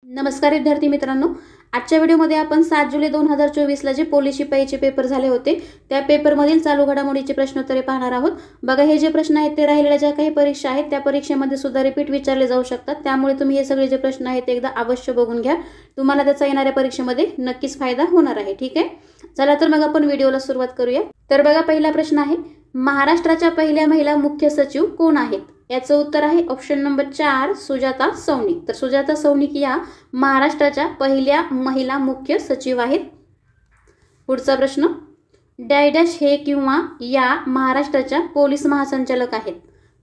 नमस्कार विद्यार्थी मित्रांनो, आजच्या व्हिडिओमध्ये आपण 7 जुलै 2024 ला जे पोलीस शिपाईचे पेपर झाले होते त्या पेपरमधील चालू घडामोडीचे प्रश्नोत्तरे पाहणार आहोत। बघा, हे जे प्रश्न आहेत ते राहिलेल्या ज्या काही परीक्षा आहेत त्या परीक्षेमध्ये सुद्धा रिपीट विचारले जाऊ शकतात, त्यामुळे तुम्ही हे सगळे जे प्रश्न आहेत ते एकदा अवश्य बघून घ्या। तुम्हाला त्याचा येणाऱ्या परीक्षेमध्ये नक्कीच फायदा होणार आहे। ठीक आहे, चला तर मग आपण व्हिडिओला सुरुवात करूया। तर बघा, पहिला प्रश्न आहे, महाराष्ट्राच्या पहिल्या महिला मुख्य सचिव कोण आहेत? याचं उत्तर आहे ऑप्शन नंबर 4 सुजाता सौनिक। तर सुजाता सौनिक या महाराष्ट्राच्या पहिल्या महिला मुख्य सचिव आहेत। पुढचा प्रश्न, डॅश हे किंवा या महाराष्ट्राच्या पोलीस महासंचालक आहेत?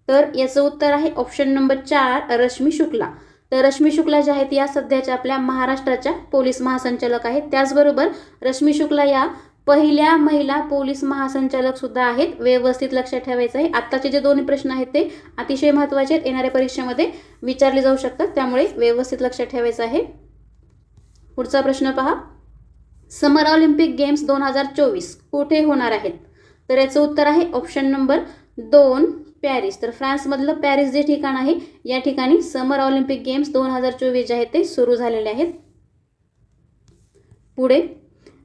तर याचं उत्तर आहे ऑप्शन नंबर 4 रश्मी शुक्ला। तर रश्मी शुक्ला ज्या आहेत या सध्याच्या आपल्या महाराष्ट्राच्या पोलीस महासंचालक आहेत। त्याचबरोबर रश्मी शुक्ला या पहिल्या महिला पोलीस महासंचालक सुद्धा आहेत। व्यवस्थित लक्षात ठेवायचं आहे, आत्ताचे जे दोन्ही प्रश्न आहेत ते अतिशय महत्त्वाचे आहेत, येणाऱ्या परीक्षेमध्ये विचारले जाऊ शकतात, त्यामुळे व्यवस्थित लक्षात ठेवायचं आहे। पुढचा प्रश्न पहा, समर ऑलिम्पिक गेम्स 2024 कुठे होणार आहेत? तर याचं उत्तर आहे ऑप्शन नंबर 2 पॅरिस। तर फ्रान्समधलं पॅरिस जे ठिकाण आहे या ठिकाणी समर ऑलिम्पिक गेम्स 2024 जे आहेत ते सुरू झालेले आहेत। पुढे,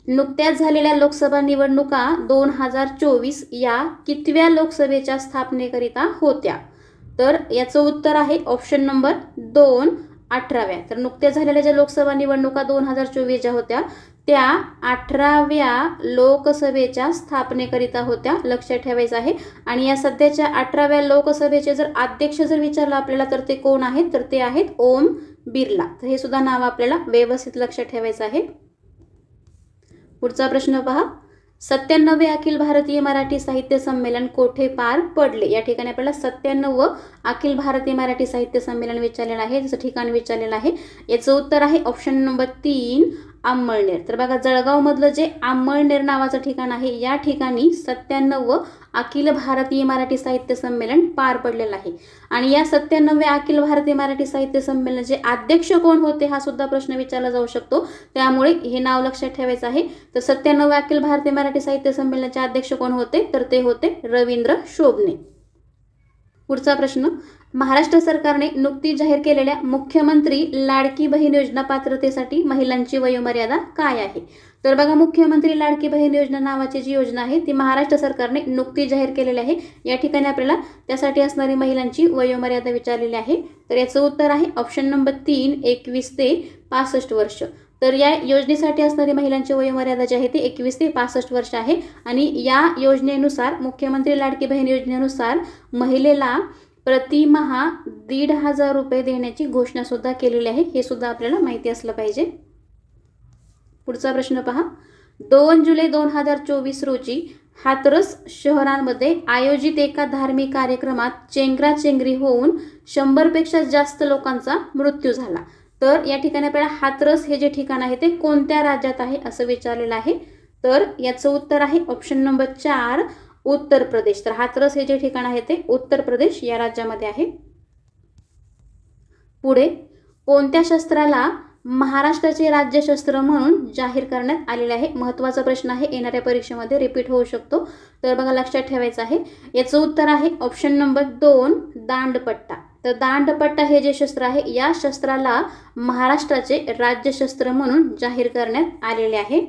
नुकत्याच झालेल्या लोकसभा निवडणुका 2024 या कितव्या लोकसभेच्या स्थापनेकरिता होत्या? तर याचं उत्तर आहे ऑप्शन नंबर 2 18व्या। तर नुकत्याच झालेल्या ज्या लोकसभा निवडणुका 2024 ज्या होत्या त्या 18व्या लोकसभेच्या स्थापनेकरिता होत्या, लक्षात ठेवायचं आहे। आणि या सध्याच्या 18व्या लोकसभेचे जर अध्यक्ष जर विचारलं आपल्याला तर ते कोण आहेत? तर ते आहेत ओम बिर्ला। तर हे सुद्धा नाव आपल्याला व्यवस्थित लक्षात ठेवायचं आहे। पुढचा प्रश्न पहा, 97वे अखिल भारतीय मराठी साहित्य संमेलन कोठे पार पडले? या ठिकाणी आपल्याला 97व अखिल भारतीय मराठी साहित्य संमेलन विचारलेलं आहे, जसं ठिकाण विचारलेलं आहे। याचं उत्तर आहे ऑप्शन नंबर 3 अंमळनेर। तर बघा, जळगाव मधलं जे अंमळनेर नावाचं ठिकाण आहे या ठिकाणी 97व अखिल भारतीय मराठी साहित्य संमेलन पार पडलेलं आहे। आणि या 97व्या अखिल भारतीय मराठी साहित्य संमेलनाचे अध्यक्ष कोण होते हा सुद्धा प्रश्न विचारला जाऊ शकतो, त्यामुळे हे नाव लक्षात ठेवायचं आहे। तर 97व्या अखिल भारतीय मराठी साहित्य संमेलनाचे अध्यक्ष कोण होते? तर ते होते रवींद्र शोभणे। पुढचा प्रश्न, महाराष्ट्र सरकारने नुकतीच जाहीर केलेल्या मुख्यमंत्री लाडकी बहीण योजना पात्रतेसाठी महिलांची वयोमर्यादा काय आहे? तर बघा, मुख्यमंत्री लाडकी बहीण योजना नावाची जी योजना आहे ती महाराष्ट्र सरकारने नुकतीच जाहीर केलेली आहे। या ठिकाणी आपल्याला त्यासाठी असणारी महिलांची वयोमर्यादा विचारलेली आहे। तर याचं उत्तर आहे ऑप्शन नंबर 3 21 ते 65 वर्ष। तर या योजनेसाठी असणारी महिलांची वयोमर्यादा जी आहे ती 21 ते 65 वर्ष आहे। आणि या योजनेनुसार, मुख्यमंत्री लाडकी बहीण योजनेनुसार महिलेला प्रतिमाहा 1,500 रुपये देण्याची घोषणा सुद्धा केलेली आहे, हे सुद्धा आपल्याला माहिती असलं पाहिजे। पुढचा प्रश्न पहा, 2 जुलै 2024 रोजी हाथरस शहरांमध्ये आयोजित एका धार्मिक कार्यक्रमात चेंगराचेंगरी होऊन 100 पेक्षा जास्त लोकांचा मृत्यू झाला। तर या ठिकाणी आपल्याला हाथरस हे जे ठिकाण आहे ते कोणत्या राज्यात आहे असं विचारलेलं आहे? तर याचं उत्तर आहे ऑप्शन नंबर 4 उत्तर प्रदेश। तर हाथरस हे जे ठिकाण आहे ते उत्तर प्रदेश या राज्यामध्ये आहे। पुढे, कोणत्या शस्त्राला महाराष्ट्राचे राज्यशस्त्र म्हणून जाहीर करण्यात आलेले आहे? महत्त्वाचा प्रश्न आहे, येणाऱ्या परीक्षेमध्ये रिपीट होऊ शकतो, तर बघा लक्षात ठेवायचं आहे। याचं उत्तर आहे ऑप्शन नंबर 2 दांडपट्टा। तर दांडपट्टा हे जे शस्त्र आहे या शस्त्राला महाराष्ट्राचे राज्यशस्त्र म्हणून जाहीर करण्यात आलेले आहे।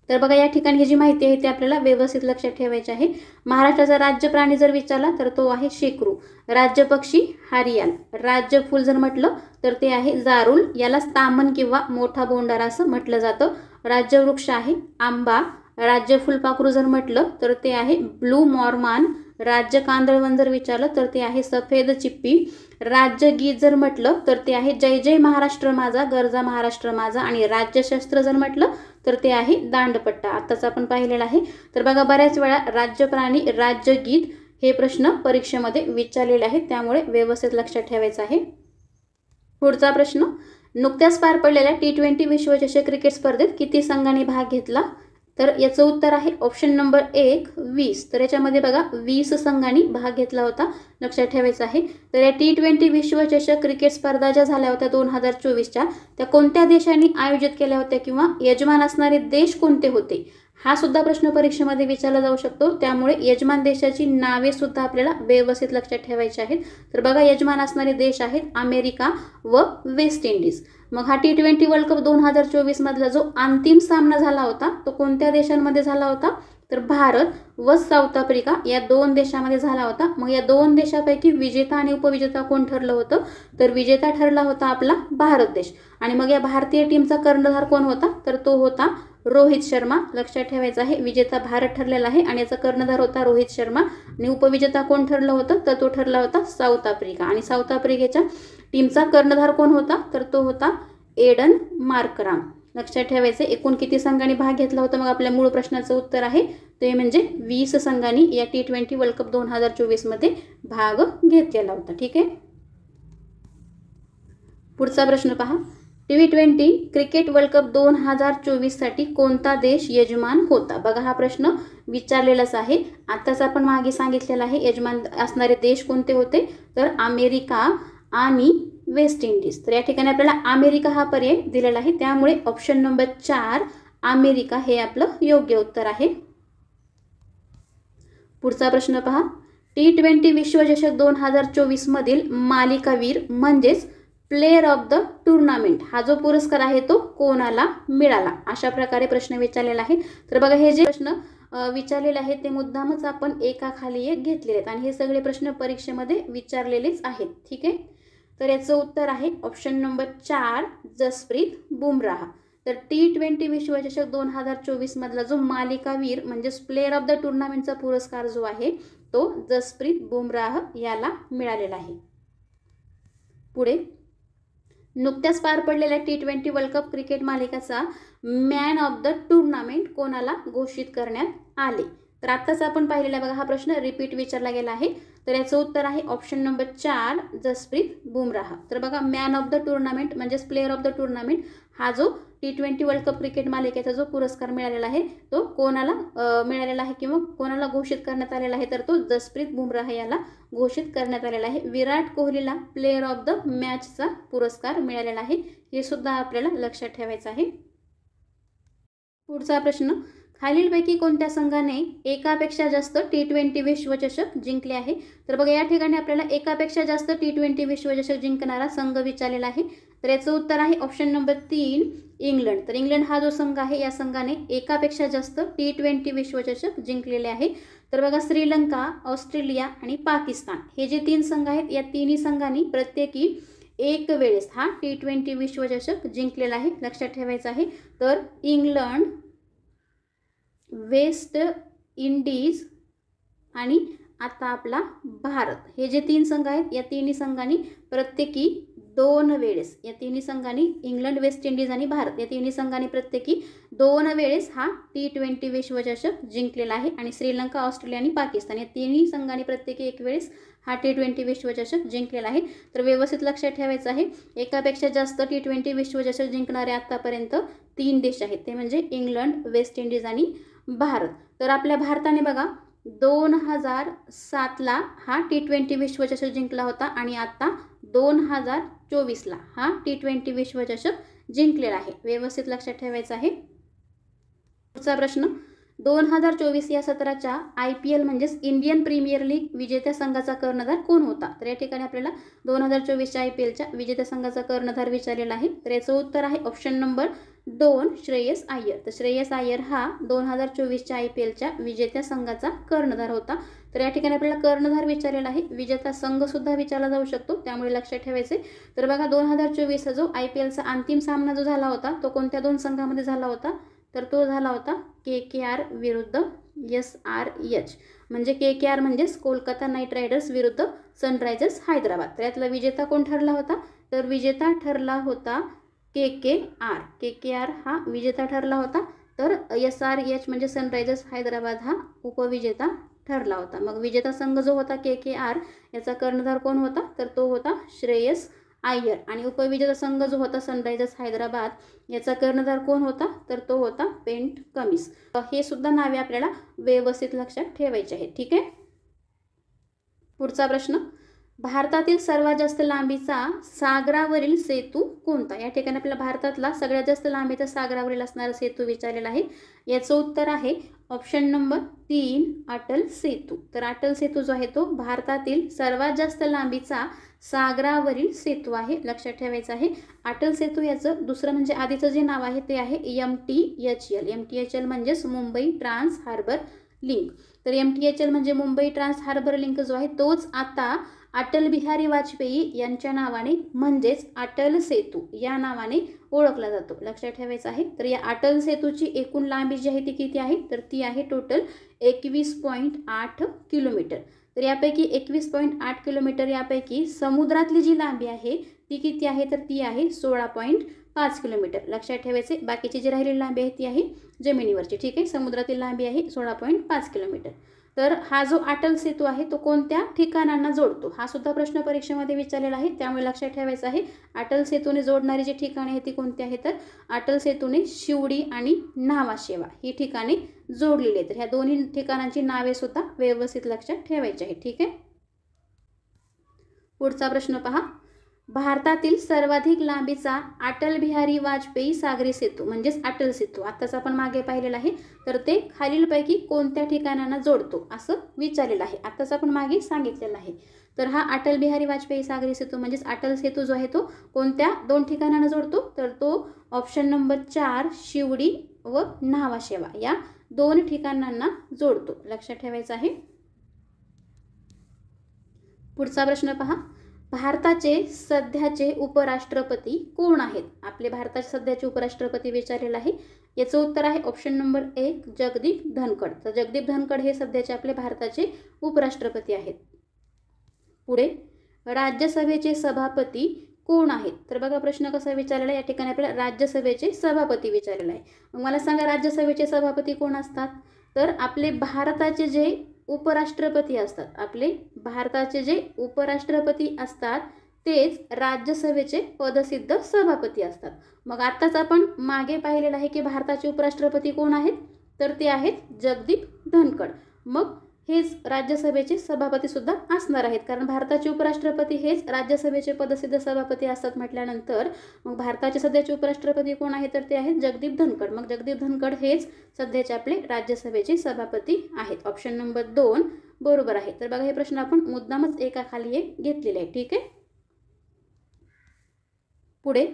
तर बघा, या ठिकाणी ही जी माहिती आहे ती आपल्याला व्यवस्थित लक्षात ठेवायची आहे। महाराष्ट्राचा राज्य प्राणी जर विचारला तर तो आहे शेकरू, राज्य पक्षी हरियाल, राज्य फूल जर म्हटलं तर ते आहे जारूल, याला तामन किंवा मोठा बोंडारा असं म्हटलं जातं। राज्य वृक्ष आहे आंबा, राज्य फुलपाखरू जर म्हटलं तर ते आहे ब्लू मॉर्मान, राज्य कांदळवन जर विचारलं तर ते आहे सफेद चिप्पी, राज्य गीत जर म्हटलं तर ते आहे जय जय महाराष्ट्र माझा, गरजा महाराष्ट्र माझा, आणि राज्यशस्त्र जर म्हटलं तर ते आहे दांडपट्टा, आताच आपण पाहिलेलं आहे। तर बघा, बऱ्याच वेळा राज्य प्राणी, राज्य गीत हे प्रश्न परीक्षेमध्ये विचारलेले आहेत, त्यामुळे व्यवस्थित लक्षात ठेवायचं आहे। पुढचा प्रश्न, नुकत्याच पार पडलेल्या T20 विश्वचषक क्रिकेट स्पर्धेत किती संघांनी भाग घेतला? तर याचं उत्तर आहे ऑप्शन नंबर 1 20। तर याच्यामध्ये बघा 20 संघांनी भाग घेतला होता, लक्षात ठेवायचं आहे। तर या T20 विश्वचषक क्रिकेट स्पर्धा ज्या झाल्या होत्या 2024च्या त्या कोणत्या देशांनी आयोजित केल्या होत्या किंवा यजमान असणारे देश कोणते होते हा सुद्धा प्रश्न परीक्षेमध्ये विचारला जाऊ शकतो, त्यामुळे यजमान देशाची नावे सुद्धा आपल्याला व्यवस्थित लक्षात ठेवायची आहेत। तर बघा, यजमान असणारे देश आहेत अमेरिका व वेस्ट इंडिज। मग हा T20 वर्ल्ड कप 2024 मधला जो अंतिम सामना झाला होता तो कोणत्या देशांमध्ये झाला होता? तर भारत व साऊथ आफ्रिका या 2 देशांमध्ये झाला होता. मग या 2 देशापैकी विजेता आणि उपविजेता कोण ठरलं होतं? तर विजेता ठरला होता आपला भारत देश. आणि मग या भारतीय टीमचा कर्णधार कोण होता? तर तो होता रोहित शर्मा. लक्षात ठेवायचं आहे, विजेता भारत ठरलेला आहे आणि याचा कर्णधार होता रोहित शर्मा. आणि उपविजेता कोण ठरलं होतं? तर तो ठरला होता साऊथ आफ्रिका. आणि साऊथ आफ्रिकेच्या टीमचा कर्णधार कोण होता? तर तो होता एडन मार्कराम. लक्षात ठेवायचं, एकूण किती संघांनी भाग घेतला होता? मग आपल्या मूळ प्रश्नाचं उत्तर आहे ते म्हणजे 20 संघांनी या T20 वर्ल्ड कप 2024 मध्ये भाग घेतलेला होता. ठीक आहे. पुढचा प्रश्न पहा. T20 क्रिकेट वर्ल्ड कप 2024 साठी कोणता देश यजमान होता? बघा, हा प्रश्न विचारलेलाच आहे. आताच आपण मागे सांगितलेला आहे यजमान असणारे देश कोणते होते? तर अमेरिका आणि वेस्ट इंडिज. तर या ठिकाणी आपल्याला अमेरिका हा पर्याय दिलेला आहे, त्यामुळे ऑप्शन नंबर 4 अमेरिका हे आपलं योग्य उत्तर आहे. पुढचा प्रश्न पहा. T20 विश्वचषक 2024 मधील मालिकावीर म्हणजेच प्लेयर ऑफ द टुर्नामेंट हा जो पुरस्कार आहे तो कोणाला मिळाला? अशा प्रकारे प्रश्न विचारलेला आहे. तर बघा, हे जे प्रश्न विचारलेले आहेत ते मुद्दामच आपण एकाखाली एक घेतलेले आहेत आणि हे सगळे प्रश्न परीक्षेमध्ये विचारलेलेच आहेत. ठीक आहे. तर याचं उत्तर आहे ऑप्शन नंबर 4 जसप्रीत बुमराह. तर T20 विश्वचषक 2024 मधला जो मालिकावीर म्हणजेच प्लेयर ऑफ द टुर्नामेंटचा पुरस्कार जो आहे तो जसप्रीत बुमराह याला मिळालेला आहे. पुढे, नुकत्याच पार पडलेल्या T20 वर्ल्ड कप क्रिकेट मालिकेचा मॅन ऑफ द टुर्नामेंट कोणाला घोषित करण्यात आले? तर आत्ताच आपण पाहिलेला बघा, हा प्रश्न रिपीट विचारला गेला आहे. तर याचं उत्तर आहे ऑप्शन नंबर 4 जसप्रीत बुमराह. तर बघा, मॅन ऑफ द टुर्नामेंट म्हणजेच प्लेयर ऑफ द टुर्नामेंट हा जो T20 वर्ल्ड कप क्रिकेट मालिकेचा जो पुरस्कार मिळालेला आहे तो कोणाला मिळालेला आहे किंवा कोणाला घोषित करण्यात आलेला आहे? तर तो जसप्रीत बुमराह याला घोषित करण्यात आलेला आहे. विराट कोहलीला प्लेयर ऑफ द मॅचचा पुरस्कार मिळालेला आहे, हे सुद्धा आपल्याला लक्षात ठेवायचं आहे. पुढचा प्रश्न. खालीलपैकी कोणत्या संघाने एकापेक्षा जास्त T20 विश्वचषक जिंकले आहे? तर बघा, या ठिकाणी आपल्याला एकापेक्षा जास्त T20 विश्वचषक जिंकणारा संघ विचारलेला आहे. तर याचं उत्तर आहे ऑप्शन नंबर 3 इंग्लंड. तर इंग्लंड हा जो संघ आहे या संघाने एकापेक्षा जास्त T20 विश्वचषक जिंकलेले आहे. तर बघा, श्रीलंका, ऑस्ट्रेलिया आणि पाकिस्तान हे जे 3 संघ आहेत या तिन्ही संघांनी प्रत्येकी एक वेळेस हा T20 विश्वचषक जिंकलेला आहे. लक्षात ठेवायचं आहे. तर इंग्लंड, वेस्ट इंडिज आणि आता आपला भारत हे जे 3 संघ आहेत या तिन्ही संघांनी प्रत्येकी 2 वेळेस, या तिन्ही संघांनी इंग्लंड, वेस्ट इंडिज आणि भारत या तिन्ही संघांनी प्रत्येकी 2 वेळेस हा T20 विश्वचषक जिंकलेला आहे. आणि श्रीलंका, ऑस्ट्रेलिया आणि पाकिस्तान या तिन्ही संघांनी प्रत्येकी एक वेळेस हा T20 विश्वचषक जिंकलेला आहे. तर व्यवस्थित लक्षात ठेवायचं आहे, एकापेक्षा जास्त T20 विश्वचषक जिंकणारे आतापर्यंत 3 देश आहेत, ते म्हणजे इंग्लंड, वेस्ट इंडिज आणि भारत. तर आपल्या भारताने बघा 2007ला हा T20 विश्वचषक जिंकला होता आणि आता 2024ला हा T20 विश्वचषक जिंकलेला आहे. व्यवस्थित लक्षात ठेवायचं आहे. पुढचा प्रश्न. 2024 या सत्राच्या IPL म्हणजेच इंडियन प्रीमियर लीग विजेत्या संघाचा कर्णधार कोण होता? तर या ठिकाणी आपल्याला 2024च्या IPLच्या विजेत्या संघाचा कर्णधार विचारलेला आहे. तर याचं उत्तर आहे ऑप्शन नंबर 2 श्रेयस अय्यर. तर श्रेयस अय्यर हा 2024च्या IPLच्या विजेत्या संघाचा कर्णधार होता. तर या ठिकाणी आपल्याला कर्णधार विचारलेला आहे, विजेता संघ सुद्धा विचारला जाऊ शकतो, त्यामुळे लक्षात ठेवायचे. तर बघा, 2024 जो IPLचा अंतिम सामना जो झाला होता तो कोणत्या 2 संघामध्ये झाला होता? तर तो झाला होता KKR विरुद्ध SRH. म्हणजे KKR म्हणजेच कोलकाता नाईट रायडर्स विरुद्ध सनरायझर्स हैदराबाद. तर यातला विजेता कोण ठरला होता? तर विजेता ठरला होता KKR. KKR हा विजेता ठरला होता. तर SRH म्हणजे सनरायझर्स हैदराबाद हा उपविजेता ठरला होता. मग विजेता संघ जो होता KKR याचा कर्णधार कोण होता? तर तो होता श्रेयस अय्यर. आणि उपविजेता संघ जो होता सनरायझर्स हैदराबाद याचा कर्णधार कोण होता? तर तो होता पेंट कमिन्स. हे सुद्धा नावे आपल्याला व्यवस्थित लक्षात ठेवायचे आहेत. ठीक आहे. पुढचा प्रश्न. भारतातील सर्वात जास्त लांबीचा सागरावरील सेतू कोणता? या ठिकाणी आपल्याला भारतातला सगळ्यात जास्त लांबीचा सागरावरील असणारा सेतू विचारलेला आहे. याचं उत्तर आहे ऑप्शन नंबर 3 अटल सेतू. तर अटल सेतू जो आहे तो भारतातील सर्वात जास्त लांबीचा सागरावरील सेतू आहे, लक्षात ठेवायचं आहे. अटल सेतू याचं दुसरं म्हणजे आधीचं जे नाव आहे ते आहे MTHL. MTHL म्हणजेच मुंबई ट्रान्स हार्बर लिंक. तर MTHL म्हणजे मुंबई ट्रान्स हार्बर लिंक जो आहे तोच आता अटल बिहारी वाजपेयी यांच्या नावाने म्हणजेच अटल सेतू या नावाने ओळखला जातो, लक्षात ठेवायचं आहे. तर या अटल सेतूची एकूण लांबी जी आहे ती किती आहे? तर ती आहे टोटल 21.8 किलोमीटर. तर यापैकी 21.8 किलोमीटर यापैकी समुद्रातली जी लांबी आहे ती किती आहे? तर ती आहे 16.5 किलोमीटर, लक्षात ठेवायचे. बाकीची जी राहिलेली लांबी आहे ती आहे जमिनीवरची, ठीक आहे. समुद्रातील लांबी आहे 16.5 किलोमीटर. तर हा जो अटल सेतू आहे तो कोणत्या ठिकाणांना जोडतो? हा सुद्धा प्रश्न परीक्षेमध्ये विचारलेला आहे, त्यामुळे लक्षात ठेवायचं आहे. अटल सेतूने जोडणारी जी ठिकाणे आहेत ती कोणती आहे? तर अटल सेतूने शिवडी आणि न्हावाशेवा ही ठिकाणे जोडलेली आहेत. तर ह्या दोन्ही ठिकाणांची नावे सुद्धा व्यवस्थित लक्षात ठेवायची आहे, ठीक आहे. पुढचा प्रश्न पहा. भारतातील सर्वाधिक लांबीचा अटल बिहारी वाजपेयी सागरी सेतू म्हणजेच अटल सेतू आताच आपण मागे पाहिलेला आहे. तर ते खालीलपैकी कोणत्या ठिकाणांना जोडतो असं विचारलेलं आहे, आताच आपण मागे सांगितलेलं आहे. तर हा अटल बिहारी वाजपेयी सागरी सेतू म्हणजेच अटल सेतू जो आहे तो कोणत्या दोन ठिकाणांना जोडतो? तर तो ऑप्शन नंबर 4 शिवडी व न्हावाशेवा या दोन ठिकाणांना जोडतो, लक्षात ठेवायचं आहे. पुढचा प्रश्न पहा. भारताचे सध्याचे उपराष्ट्रपती कोण आहेत? आपले भारताचे सध्याचे उपराष्ट्रपती विचारलेलं आहे. याचं उत्तर आहे ऑप्शन नंबर 1 जगदीप धनखड. तर जगदीप धनखड हे सध्याचे आपले भारताचे उपराष्ट्रपती आहेत. पुढे राज्यसभेचे सभापती कोण आहेत? तर बघा प्रश्न कसा विचारलेला आहे. या ठिकाणी आपल्याला राज्यसभेचे सभापती विचारलेला आहे. मग मला सांगा राज्यसभेचे सभापती कोण असतात? तर आपले भारताचे जे उपराष्ट्रपती असतात, आपले भारताचे जे उपराष्ट्रपती असतात तेच राज्यसभेचे पदसिद्ध सभापती असतात. मग आत्ताच आपण मागे पाहिलेलं आहे की भारताचे उपराष्ट्रपती कोण आहेत? तर ते आहेत जगदीप धनखड. मग हेच राज्यसभेचे सभापती सुद्धा असणार आहेत, कारण भारताचे उपराष्ट्रपती हेच राज्यसभेचे पदसिद्ध सभापती असतात म्हटल्यानंतर मग भारताचे सध्याचे उपराष्ट्रपती कोण आहेत? तर ते आहेत जगदीप धनखड. मग जगदीप धनखड हेच सध्याचे आपले राज्यसभेचे सभापती आहेत. ऑप्शन नंबर 2 बरोबर आहे. तर बघा हे प्रश्न आपण मुद्दामच एकाखाली एक घेतलेले आहे, ठीक आहे. पुढे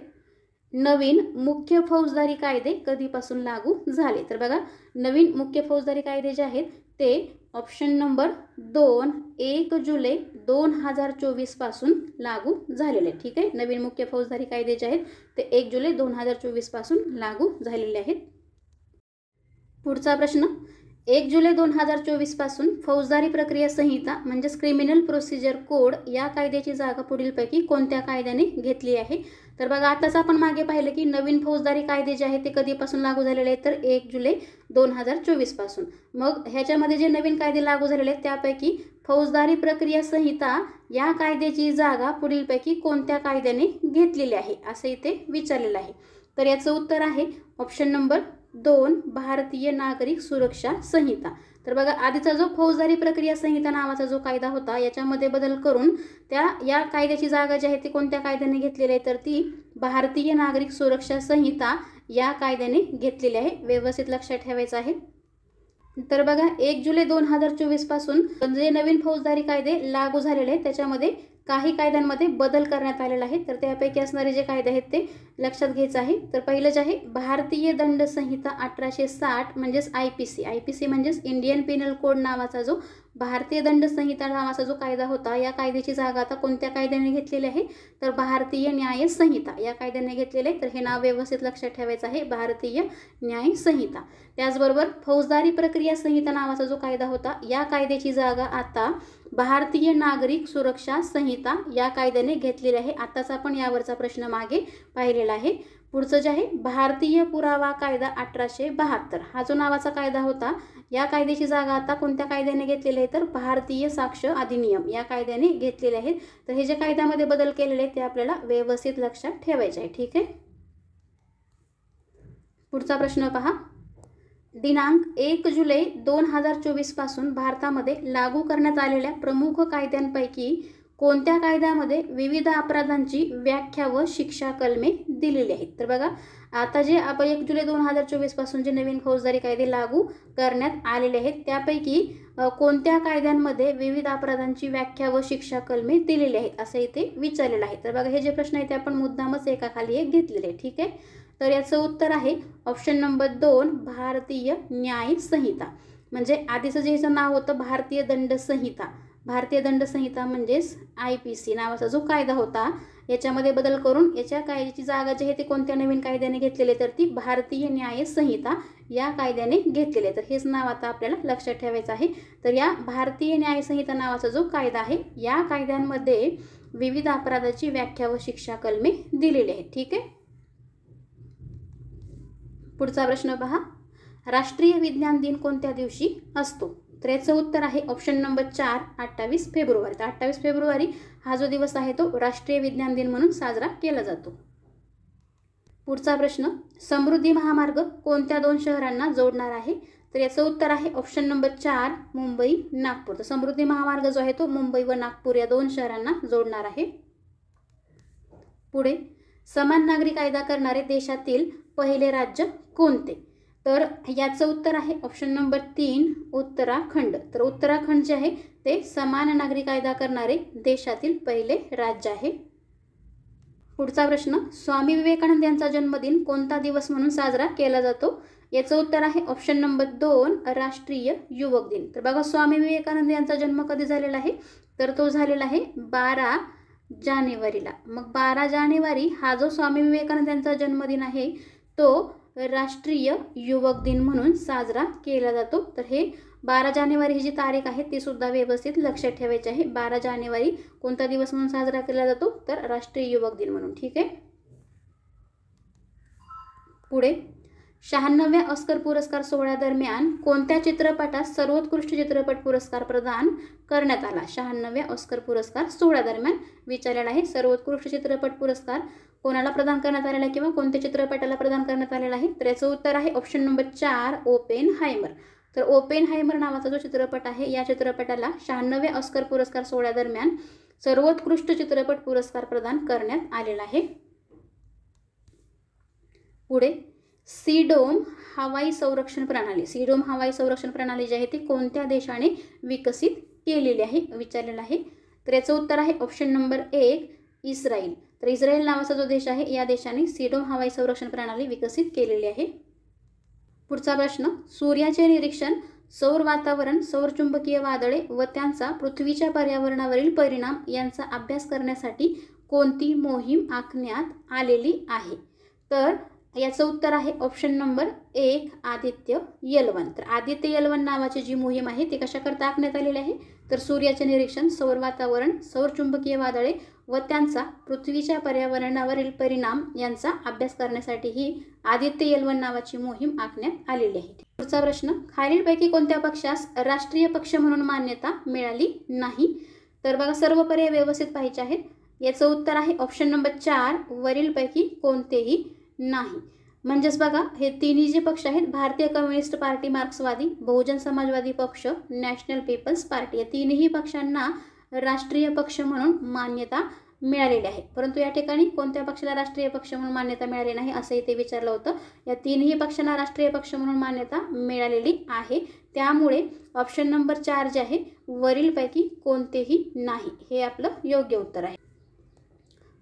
नवीन मुख्य फौजदारी कायदे कधीपासून लागू झाले? तर बघा नवीन मुख्य फौजदारी कायदे जे आहेत ते ऑप्शन नंबर 2 1 जुलै 2024 पासून लागू झालेले आहेत, ठीक आहे. नवीन मुख्य फौजदारी कायदे जे आहेत ते 1 जुलै 2024 पासून लागू झालेले आहेत. पुढचा प्रश्न. 1 जुलै 2024 पासून फौजदारी प्रक्रिया संहिता म्हणजेच क्रिमिनल प्रोसिजर कोड या कायद्याची जागा पुढीलपैकी कोणत्या कायद्याने घेतली आहे? तर बघा आताच आपण मागे पाहिलं की नवीन फौजदारी कायदे जे आहेत ते कधीपासून लागू झालेले आहेत? तर 1 जुलै 2024 पासून. मग ह्याच्यामध्ये जे नवीन कायदे लागू झालेले आहेत त्यापैकी फौजदारी प्रक्रिया संहिता या कायद्याची जागा पुढीलपैकी कोणत्या कायद्याने घेतलेली आहे असं इथे विचारलेलं आहे. तर याचं उत्तर आहे ऑप्शन नंबर 2 भारतीय नागरिक सुरक्षा संहिता. तर बघा आधीचा जो फौजदारी प्रक्रिया संहिता नावाचा जो कायदा होता याच्यामध्ये बदल करून या कायद्याची जागा जी आहे ती कोणत्या कायद्याने घेतलेली आहे? तर ती भारतीय नागरिक सुरक्षा संहिता या कायद्याने घेतलेली आहे, व्यवस्थित लक्षात ठेवायचं आहे. तर बघा 1 जुलै 2024 पासून जे नवीन फौजदारी कायदे लागू झालेले आहेत त्याच्यामध्ये काही कायद्यांमध्ये बदल करण्यात आलेला आहे. तर त्यापैकी असणारे जे कायदे आहेत ते लक्षात घ्यायचं आहे. तर पहिलं जे आहे भारतीय दंड संहिता 1860 म्हणजेच IPC म्हणजेच इंडियन पिनल कोड नावाचा जो भारतीय दंड संहिता नावाचा जो कायदा होता या कायद्याची जागा आता कोणत्या कायद्याने घेतलेली आहे? तर भारतीय न्याय संहिता या कायद्याने घेतलेले आहे. तर हे नाव व्यवस्थित लक्षात ठेवायचं आहे, भारतीय न्याय संहिता. त्याचबरोबर फौजदारी प्रक्रिया संहिता नावाचा जो कायदा होता या कायद्याची जागा आता भारतीय नागरिक सुरक्षा संहिता या कायद्याने घेतलेली आहे. आताच आपण यावरचा प्रश्न मागे पाहिलेला आहे. पुढचं जे आहे भारतीय पुरावा कायदा 1872 हा जो नावाचा कायदा होता या कायद्याची जागा आता कोणत्या कायद्याने घेतलेली आहे? तर भारतीय साक्ष अधिनियम या कायद्याने घेतलेले आहेत. तर हे जे कायद्यामध्ये बदल केलेले आहेत ते आपल्याला व्यवस्थित लक्षात ठेवायचे आहे, ठीक आहे. पुढचा प्रश्न पहा. दिनांक 1 जुलै 2024 पासून भारतामध्ये लागू करण्यात आलेल्या प्रमुख कायद्यांपैकी कोणत्या कायद्यामध्ये विविध अपराधांची व्याख्या व शिक्षा कलमे दिलेली आहेत? तर बघा, आता जे 1 जुलै 2024 पासून जे नवीन फौजदारी कायदे लागू करण्यात आलेले आहेत त्यापैकी कोणत्या कायद्यांमध्ये विविध अपराधांची व्याख्या व शिक्षा कलमे दिलेली आहेत असं इथे विचारलेलं आहे. तर बघा, हे जे प्रश्न आहेत ते आपण मुद्दामच एकाखाली एक घेतलेले आहे. ठीक आहे, तर याचं उत्तर आहे ऑप्शन नंबर 2 भारतीय न्याय संहिता. म्हणजे आधीचं जे ह्याचं नाव होतं भारतीय दंड संहिता, भारतीय दंड संहिता म्हणजेच IPC नावाचा जो कायदा होता याच्यामध्ये बदल करून याच्या कायद्याची जागा जी आहे ती कोणत्या नवीन कायद्याने घेतलेली, तर ती भारतीय न्याय संहिता या कायद्याने घेतलेली आहे. तर हेच नाव आता आपल्याला लक्षात ठेवायचं आहे. तर या भारतीय न्याय संहिता नावाचा जो कायदा आहे या कायद्यांमध्ये विविध अपराधाची व्याख्या व शिक्षा कलमे दिलेली आहेत. ठीक आहे, पुढचा प्रश्न पहा, राष्ट्रीय विज्ञान दिन कोणत्या दिवशी असतो? तर याचं उत्तर आहे ऑप्शन नंबर 4 28 फेब्रुवारी. तर 28 फेब्रुवारी हा जो दिवस आहे तो राष्ट्रीय विज्ञान दिन म्हणून साजरा केला जातो. पुढचा प्रश्न, समृद्धी महामार्ग कोणत्या 2 शहरांना जोडणार आहे? तर याचं उत्तर आहे ऑप्शन नंबर 4 मुंबई नागपूर. तर समृद्धी महामार्ग जो आहे तो मुंबई व नागपूर या 2 शहरांना जोडणार आहे. पुढे, समान नागरी कायदा करणारे देशातील पहिले राज्य कोणते? तर याचं उत्तर आहे ऑप्शन नंबर 3 उत्तराखंड. तर उत्तराखंड जे आहे ते समान नागरी कायदा करणारे देशातील पहिले राज्य आहे. पुढचा प्रश्न, स्वामी विवेकानंद यांचा जन्मदिन कोणता दिवस म्हणून साजरा केला जातो? याचं उत्तर आहे ऑप्शन नंबर 2 राष्ट्रीय युवक दिन. तर बघा, स्वामी विवेकानंद यांचा जन्म कधी झालेला आहे? तर तो झालेला आहे 12 जानेवारीला. मग 12 जानेवारी हा जो स्वामी विवेकानंद यांचा जन्मदिन आहे तो राष्ट्रीय युवक दिन म्हणून साजरा केला जातो. तर हे 12 जानेवारी ही जी तारीख आहे ती सुद्धा व्यवस्थित लक्षात ठेवायची आहे. 12 जानेवारी कोणता दिवस म्हणून साजरा केला जातो? तर राष्ट्रीय युवक दिन म्हणून. ठीक आहे, पुढे, 96व्या ऑस्कर पुरस्कार सोहळ्यादरम्यान कोणत्या चित्रपटास सर्वोत्कृष्ट चित्रपट पुरस्कार प्रदान करण्यात आला? 96व्या ऑस्कर पुरस्कार सोहळ्यादरम्यान विचारलेला आहे. सर्वोत्कृष्ट चित्रपट पुरस्कार कोणाला प्रदान करण्यात आलेला आहे किंवा कोणत्या चित्रपटाला प्रदान करण्यात आलेला आहे? तर याचं उत्तर आहे ऑप्शन नंबर 4 ओपेनहायमर. तर ओपेनहायमर नावाचा जो चित्रपट आहे या चित्रपटाला 96व्या ऑस्कर पुरस्कार सोहळ्यादरम्यान सर्वोत्कृष्ट चित्रपट पुरस्कार प्रदान करण्यात आलेला आहे. पुढे, सीडोम हवाई संरक्षण प्रणाली, सीडोम हवाई संरक्षण प्रणाली जी आहे ती कोणत्या देशाने विकसित केलेली आहे विचारलेलं आहे? तर याचं उत्तर आहे ऑप्शन नंबर 1 इस्रायल. तर इस्रायल नावाचा जो देश आहे या देशाने सीडोम हवाई संरक्षण प्रणाली विकसित केलेली आहे. पुढचा प्रश्न, सूर्याचे निरीक्षण, सौर वातावरण, सौरचुंबकीय वादळे व त्यांचा पृथ्वीच्या पर्यावरणावरील परिणाम यांचा अभ्यास करण्यासाठी कोणती मोहीम आखण्यात आलेली आहे? तर याचं उत्तर आहे ऑप्शन नंबर 1 आदित्य L1. तर आदित्य L1 नावाची जी मोहीम आहे ती कशाकरता आखण्यात आलेली आहे? तर सूर्याचे निरीक्षण, सौर वातावरण, सौरचुंबकीय वादळे व त्यांचा पृथ्वीच्या पर्यावरणावरील परिणाम यांचा अभ्यास करण्यासाठी ही आदित्य L1 नावाची मोहीम आखण्यात आलेली आहे. पुढचा प्रश्न, खालीलपैकी कोणत्या पक्षास राष्ट्रीय पक्ष म्हणून मान्यता मिळाली नाही? तर बघा, सर्व पर्याय व्यवस्थित पाहिजे आहेत. याचं उत्तर आहे ऑप्शन नंबर 4 वरीलपैकी कोणतेही नाही. म्हणजेच बघा, हे तिन्ही जे पक्ष आहेत, भारतीय कम्युनिस्ट पार्टी मार्क्सवादी, बहुजन समाजवादी पक्ष, नॅशनल पीपल्स पार्टी, या तिन्ही पक्षांना राष्ट्रीय पक्ष म्हणून मान्यता मिळालेली आहे. परंतु या ठिकाणी कोणत्या पक्षाला राष्ट्रीय पक्ष म्हणून मान्यता मिळाली नाही असं इथे विचारलं होतं. या तिन्ही पक्षांना राष्ट्रीय पक्ष म्हणून मान्यता मिळालेली आहे. त्यामुळे ऑप्शन नंबर 4 जे आहे वरीलपैकी कोणतेही नाही हे आपलं योग्य उत्तर आहे.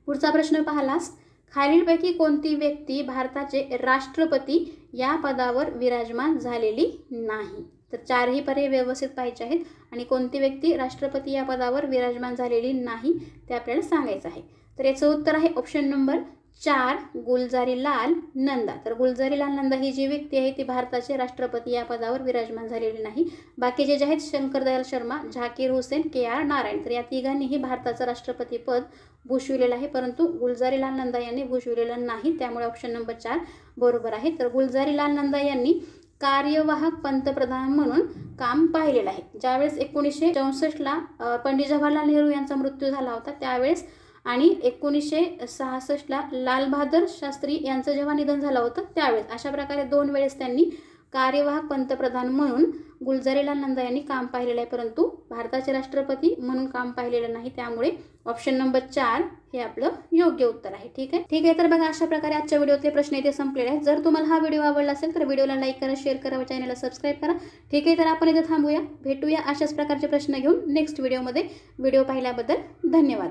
पुढचा प्रश्न पाहिलास, खालीलपैकी कोणती व्यक्ती भारताचे राष्ट्रपती या पदावर विराजमान झालेली नाही? तर 4ही पर्याय व्यवस्थित पाहिजे आहेत आणि कोणती व्यक्ती राष्ट्रपती या पदावर विराजमान झालेली नाही ते आपल्याला सांगायचं आहे. तर याचं उत्तर आहे ऑप्शन नंबर 4 गुलजारीलाल नंदा. तर गुलजारीलाल नंदा ही जी व्यक्ती आहे ती भारताचे राष्ट्रपती या पदावर विराजमान झालेली नाही. बाकीचे जे आहेत शंकर दयाल शर्मा, झाकीर हुसेन, KR नारायण, तर या तिघांनीही भारताचं राष्ट्रपती पद भूषविलेलं आहे, परंतु गुलजारीलाल नंदा यांनी भूषविलेलं नाही. त्यामुळे ऑप्शन नंबर 4 बरोबर आहे. तर गुलजारीलाल नंदा यांनी कार्यवाहक पंतप्रधान म्हणून काम पाहिलेलं आहे. ज्यावेळेस 1964ला पंडित जवाहरलाल नेहरू यांचा मृत्यू झाला होता त्यावेळेस आणि 1966ला लाल बहादूर शास्त्री यांचं जेव्हा निधन झालं होतं त्यावेळेस, अशा प्रकारे 2 वेळेस त्यांनी कार्यवाहक पंतप्रधान म्हणून गुलजारीलाल नंदा यांनी काम पाहिलेलं आहे, परंतु भारताचे राष्ट्रपती म्हणून काम पाहिलेलं नाही. त्यामुळे ऑप्शन नंबर 4 हे आपलं योग्य उत्तर आहे. ठीक आहे. तर बघा, अशा प्रकारे आजच्या व्हिडिओतले प्रश्न इथे संपलेले आहेत. जर तुम्हाला हा व्हिडिओ आवडला असेल तर व्हिडिओला लाईक करा, शेअर करा व चॅनलला सबस्क्राईब करा. ठीक आहे, तर आपण इथे थांबूया. भेटूया अशाच प्रकारचे प्रश्न घेऊन नेक्स्ट व्हिडिओमध्ये. व्हिडिओ पाहिल्याबद्दल धन्यवाद.